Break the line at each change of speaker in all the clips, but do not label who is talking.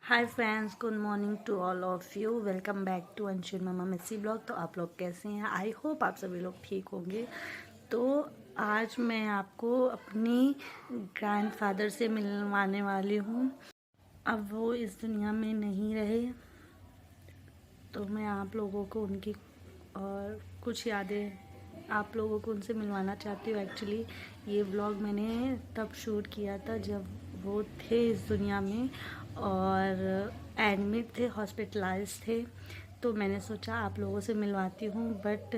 Hi friends, good morning to all of you. Welcome back to Anshul Mama messy blog. तो आप लोग कैसे हैं? आई होप आप सभी लोग ठीक होंगे। तो आज मैं आपको अपनी ग्रैंडफादर से मिलवाने वाली हूँ। अब वो इस दुनिया में नहीं रहे, तो मैं आप लोगों को उनकी और कुछ यादें आप लोगों को उनसे मिलवाना चाहती हूँ। एक्चुअली ये व्लॉग मैंने तब शूट किया था जब वो थे इस दुनिया में और एडमिट थे, हॉस्पिटलाइज थे। तो मैंने सोचा आप लोगों से मिलवाती हूँ, बट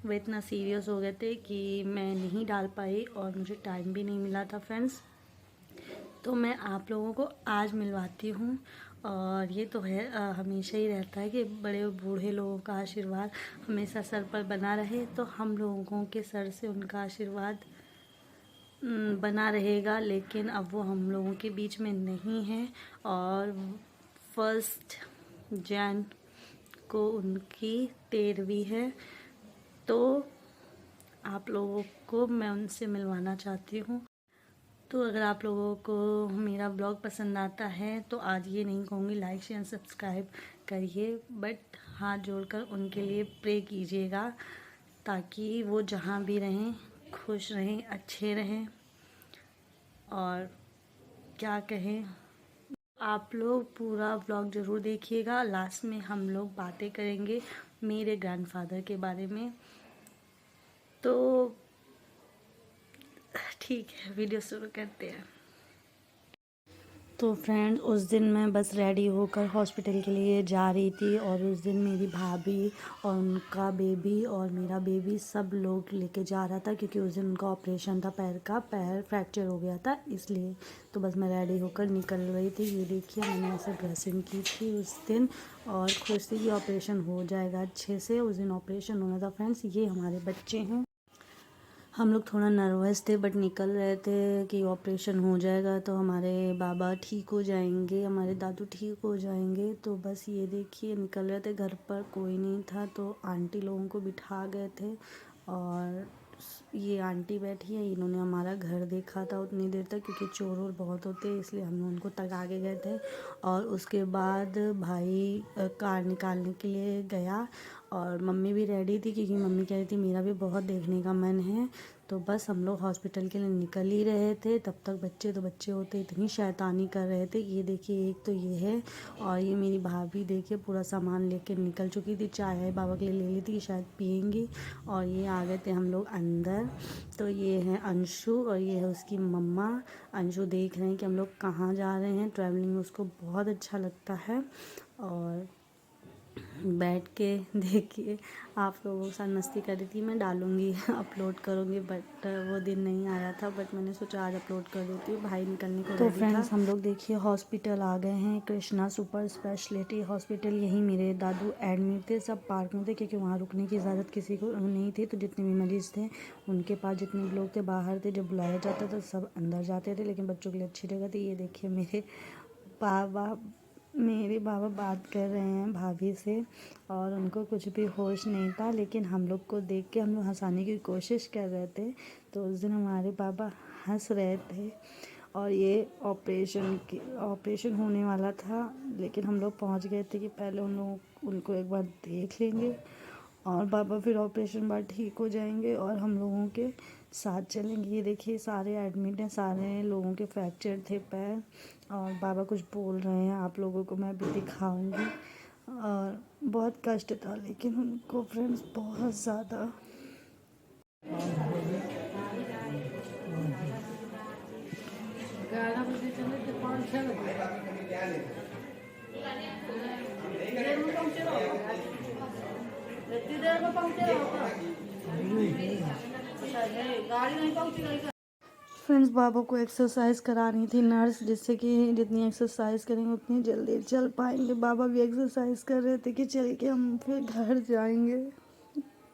वो इतना सीरियस हो गए थे कि मैं नहीं डाल पाई और मुझे टाइम भी नहीं मिला था फ्रेंड्स। तो मैं आप लोगों को आज मिलवाती हूँ। और ये तो है हमेशा ही रहता है कि बड़े बूढ़े लोगों का आशीर्वाद हमेशा सर पर बना रहे, तो हम लोगों के सर से उनका आशीर्वाद बना रहेगा। लेकिन अब वो हम लोगों के बीच में नहीं है और 1 जन को उनकी 13वीं है। तो आप लोगों को मैं उनसे मिलवाना चाहती हूँ। तो अगर आप लोगों को मेरा ब्लॉग पसंद आता है तो आज ये नहीं कहूँगी लाइक शेयर सब्सक्राइब करिए, बट हाथ जोड़कर उनके लिए प्रे कीजिएगा ताकि वो जहाँ भी रहें खुश रहें, अच्छे रहें। और क्या कहें, आप लोग पूरा व्लॉग ज़रूर देखिएगा। लास्ट में हम लोग बातें करेंगे मेरे ग्रैंडफादर के बारे में। तो ठीक है, वीडियो शुरू करते हैं। तो फ्रेंड, उस दिन मैं बस रेडी होकर हॉस्पिटल के लिए जा रही थी और उस दिन मेरी भाभी और उनका बेबी और मेरा बेबी सब लोग लेके जा रहा था, क्योंकि उस दिन उनका ऑपरेशन था, पैर फ्रैक्चर हो गया था इसलिए। तो बस मैं रेडी होकर निकल रही थी। ये देखिए, मैंने ऐसे ड्रेसिंग की थी उस दिन और खुश थी कि ऑपरेशन हो जाएगा अच्छे से। उस दिन ऑपरेशन होना था फ्रेंड्स। ये हमारे बच्चे हैं। हम लोग थोड़ा नर्वस थे बट निकल रहे थे कि ऑपरेशन हो जाएगा तो हमारे बाबा ठीक हो जाएंगे, हमारे दादू ठीक हो जाएंगे। तो बस ये देखिए, निकल रहे थे। घर पर कोई नहीं था तो आंटी लोगों को बिठा गए थे और ये आंटी बैठी है, इन्होंने हमारा घर देखा था उतनी देर तक, क्योंकि चोर वोर बहुत होते हैं इसलिए हम उनको तगा के गए थे। और उसके बाद भाई कार निकालने के लिए गया और मम्मी भी रेडी थी, क्योंकि मम्मी कह रही थी मेरा भी बहुत देखने का मन है। तो बस हम लोग हॉस्पिटल के लिए निकल ही रहे थे, तब तक बच्चे होते इतनी शैतानी कर रहे थे। ये देखिए, एक तो ये है और ये मेरी भाभी देखिए पूरा सामान लेके निकल चुकी थी। चाय बाबा के लिए ले ली थी, शायद पियेंगी। और ये आ गए थे हम लोग अंदर। तो ये है अंशु और ये है उसकी मम्मा। अंशु देख रहे हैं कि हम लोग कहाँ जा रहे हैं। ट्रैवलिंग में उसको बहुत अच्छा लगता है और बैठ के देखिए आप लोगों के साथ मस्ती कर रही थी। मैं डालूँगी अपलोड करूँगी, बट वो दिन नहीं आया था, बट मैंने सोचा आज अपलोड कर देती हूँ। भाई निकलने को तो फ्रेंड्स, हम लोग देखिए हॉस्पिटल आ गए हैं, कृष्णा सुपर स्पेशलिटी हॉस्पिटल। यहीं मेरे दादू एडमिट थे। सब पार्क में थे क्योंकि वहाँ रुकने की इजाज़त किसी को नहीं थी। तो जितने भी मरीज़ थे उनके पास, जितने भी लोग थे बाहर थे, जब बुलाया जाता था सब अंदर जाते थे, लेकिन बच्चों के लिए अच्छी जगह थी। ये देखिए मेरे बाबा बात कर रहे हैं भाभी से और उनको कुछ भी होश नहीं था, लेकिन हम लोग को देख के हम लोग हंसाने की कोशिश कर रहे थे। तो उस दिन हमारे बाबा हंस रहे थे और ये ऑपरेशन होने वाला था, लेकिन हम लोग पहुंच गए थे कि पहले उनको एक बार देख लेंगे और बाबा फिर ऑपरेशन बाद ठीक हो जाएंगे और हम लोगों के साथ चलेंगे। ये देखिए सारे एडमिट हैं, सारे लोगों के फ्रैक्चर थे पैर और बाबा कुछ बोल रहे हैं, आप लोगों को मैं भी दिखाऊंगी। और बहुत कष्ट था लेकिन उनको फ्रेंड्स बहुत ज़्यादा। फ्रेंड्स, बाबा को एक्सरसाइज करानी थी नर्स, जिससे कि जितनी एक्सरसाइज करेंगे उतनी जल्दी चल पाएंगे। बाबा भी एक्सरसाइज कर रहे थे कि चल के हम फिर घर जाएंगे,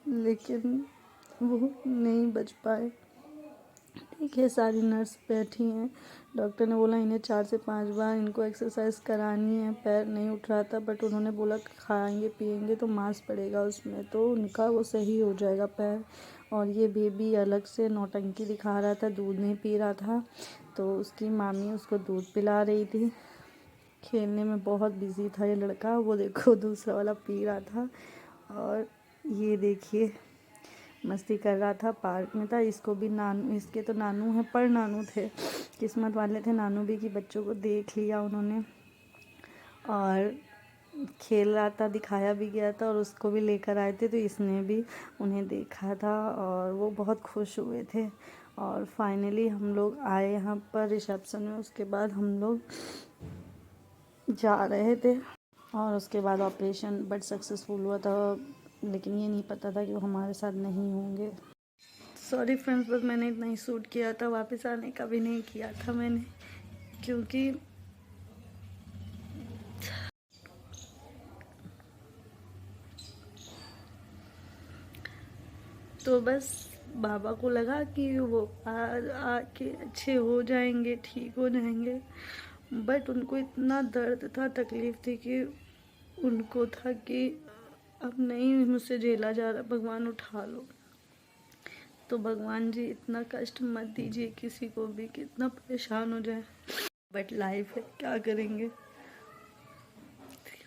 लेकिन वो नहीं बच पाए। देखिए सारी नर्स बैठी हैं। डॉक्टर ने बोला इन्हें 4 से 5 बार इनको एक्सरसाइज करानी है। पैर नहीं उठ रहा था, बट उन्होंने बोला खाएंगे पिएंगे तो मांस पड़ेगा उसमें, तो उनका वो सही हो जाएगा पैर। और ये बेबी अलग से नौटंकी दिखा रहा था, दूध नहीं पी रहा था, तो उसकी मामी उसको दूध पिला रही थी। खेलने में बहुत बिजी था ये लड़का। वो देखो दूसरा वाला पी रहा था और ये देखिए मस्ती कर रहा था, पार्क में था। इसको भी नानू, इसके तो नानू हैं, पर नानू थे, किस्मत वाले थे नानू भी कि बच्चों को देख लिया उन्होंने और खेल रहा था, दिखाया भी गया था और उसको भी लेकर आए थे तो इसने भी उन्हें देखा था और वो बहुत खुश हुए थे। और फाइनली हम लोग आए यहाँ पर रिसेप्शन में, उसके बाद हम लोग जा रहे थे और उसके बाद ऑपरेशन बट सक्सेसफुल हुआ था, लेकिन ये नहीं पता था कि वो हमारे साथ नहीं होंगे। सॉरी फ्रेंड्स, बस मैंने इतना ही शूट किया था, वापस आने का भी नहीं किया था मैंने, क्योंकि तो बस बाबा को लगा कि वो आके अच्छे हो जाएंगे, ठीक हो जाएंगे, बट उनको इतना दर्द था, तकलीफ़ थी कि उनको था कि अब नहीं मुझसे झेला जा रहा, भगवान उठा लो। तो भगवान जी इतना कष्ट मत दीजिए किसी को भी, कितना परेशान हो जाए, बट लाइफ है, क्या करेंगे,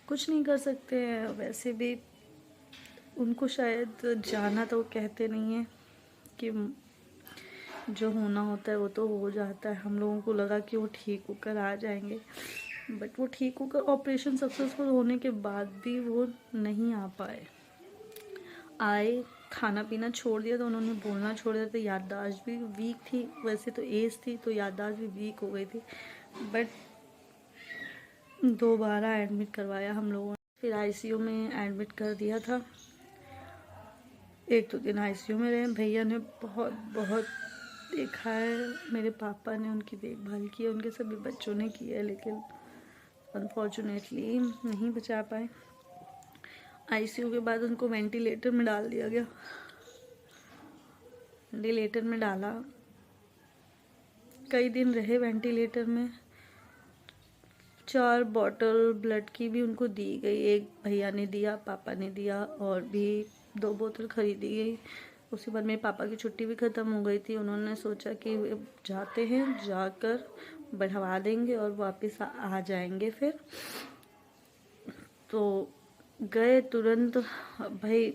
कुछ नहीं कर सकते हैं। वैसे भी उनको शायद जाना तो वो कहते नहीं है कि जो होना होता है वो तो हो जाता है। हम लोगों को लगा कि वो ठीक होकर आ जाएंगे, बट वो ठीक होकर ऑपरेशन सक्सेसफुल होने के बाद भी वो नहीं आ पाए। आए, खाना पीना छोड़ दिया तो उन्होंने बोलना छोड़ दिया, तो याददाश्त भी वीक थी, वैसे तो एज थी तो याददाश्त भी वीक हो गई थी, बट दोबारा एडमिट करवाया हम लोगों ने, फिर आईसीयू में एडमिट कर दिया था। 1-2 दिन आईसीयू में रहे। भैया ने बहुत बहुत देखा है, मेरे पापा ने उनकी देखभाल की है, उनके सभी बच्चों ने की है, लेकिन अनफॉर्चुनेटली नहीं बचा पाए। आईसीयू के बाद उनको वेंटिलेटर में डाल दिया गया। वेंटिलेटर में डाला, कई दिन रहे वेंटिलेटर में। 4 बॉटल ब्लड की भी उनको दी गई, एक भैया ने दिया, पापा ने दिया, और भी 2 बोतल खरीदी गई। उसके बाद मेरे पापा की छुट्टी भी ख़त्म हो गई थी। उन्होंने सोचा कि जाते हैं, जाकर बढ़वा देंगे और वापस आ जाएंगे। फिर तो गए तुरंत, भाई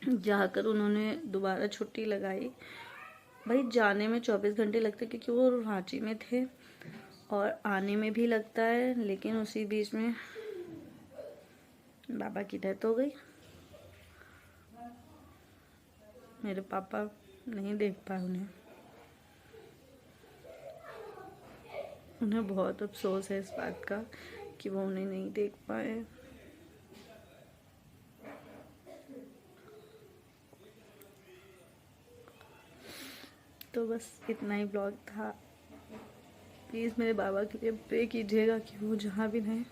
जाकर उन्होंने दोबारा छुट्टी लगाई। भाई जाने में 24 घंटे लगते क्योंकि वो रांची में थे, और आने में भी लगता है, लेकिन उसी बीच में बाबा की डेथ हो गई। मेरे पापा नहीं देख पाए उन्हें बहुत अफसोस है इस बात का कि वो उन्हें नहीं देख पाए। तो बस इतना ही ब्लॉग था। प्लीज़ मेरे बाबा के लिए प्रे कीजिएगा कि वो जहाँ भी रहें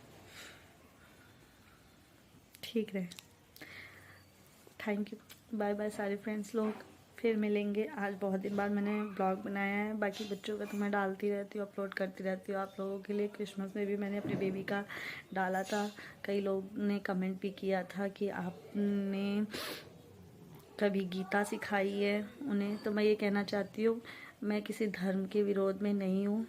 ठीक रहे। थैंक यू, बाय बाय सारे फ्रेंड्स लोग, फिर मिलेंगे। आज बहुत दिन बाद मैंने ब्लॉग बनाया है, बाकी बच्चों का तो मैं डालती रहती हूँ, अपलोड करती रहती हूँ आप लोगों के लिए। क्रिसमस में भी मैंने अपने बेबी का डाला था। कई लोग ने कमेंट भी किया था कि आपने कभी गीता सिखाई है उन्हें, तो मैं ये कहना चाहती हूँ, मैं किसी धर्म के विरोध में नहीं हूँ।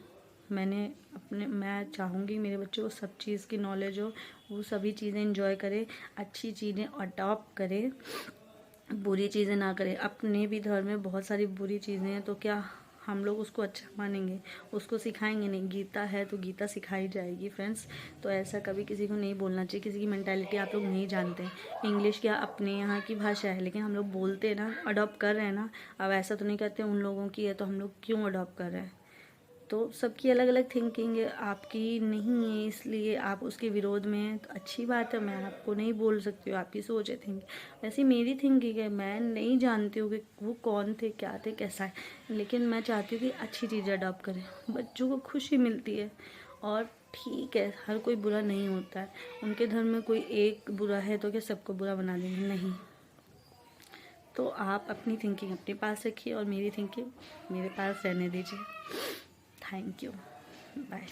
मैं चाहूँगी मेरे बच्चों को सब चीज़ की नॉलेज हो, वो सभी चीज़ें एंजॉय करे, अच्छी चीज़ें अडॉप्ट करे, बुरी चीज़ें ना करें। अपने भी धर्म में बहुत सारी बुरी चीज़ें हैं, तो क्या हम लोग उसको अच्छा मानेंगे, उसको सिखाएंगे नहीं? गीता है तो गीता सिखाई जाएगी फ्रेंड्स। तो ऐसा कभी किसी को नहीं बोलना चाहिए। किसी की मेंटालिटी आप लोग नहीं जानते। इंग्लिश क्या अपने यहाँ की भाषा है, लेकिन हम लोग बोलते हैं ना, अडॉप्ट कर रहे हैं ना। अब ऐसा तो नहीं कहते उन लोगों की है तो हम लोग क्यों अडॉप्ट कर रहे हैं। तो सबकी अलग अलग थिंकिंग है, आपकी नहीं है, इसलिए आप उसके विरोध में हैं तो अच्छी बात है। मैं आपको नहीं बोल सकती हूँ, आपकी सोच है, थिंक। वैसे मेरी थिंकिंग है, मैं नहीं जानती हूँ कि वो कौन थे, क्या थे, कैसा है, लेकिन मैं चाहती हूँ कि अच्छी चीज़ें अडॉप्ट करें, बच्चों को खुशी मिलती है। और ठीक है, हर कोई बुरा नहीं होता है। उनके धर्म में कोई एक बुरा है तो क्या सबको बुरा बना देंगे? नहीं। तो आप अपनी थिंकिंग अपने पास रखिए और मेरी थिंकिंग मेरे पास रहने दीजिए। Thank you, bye.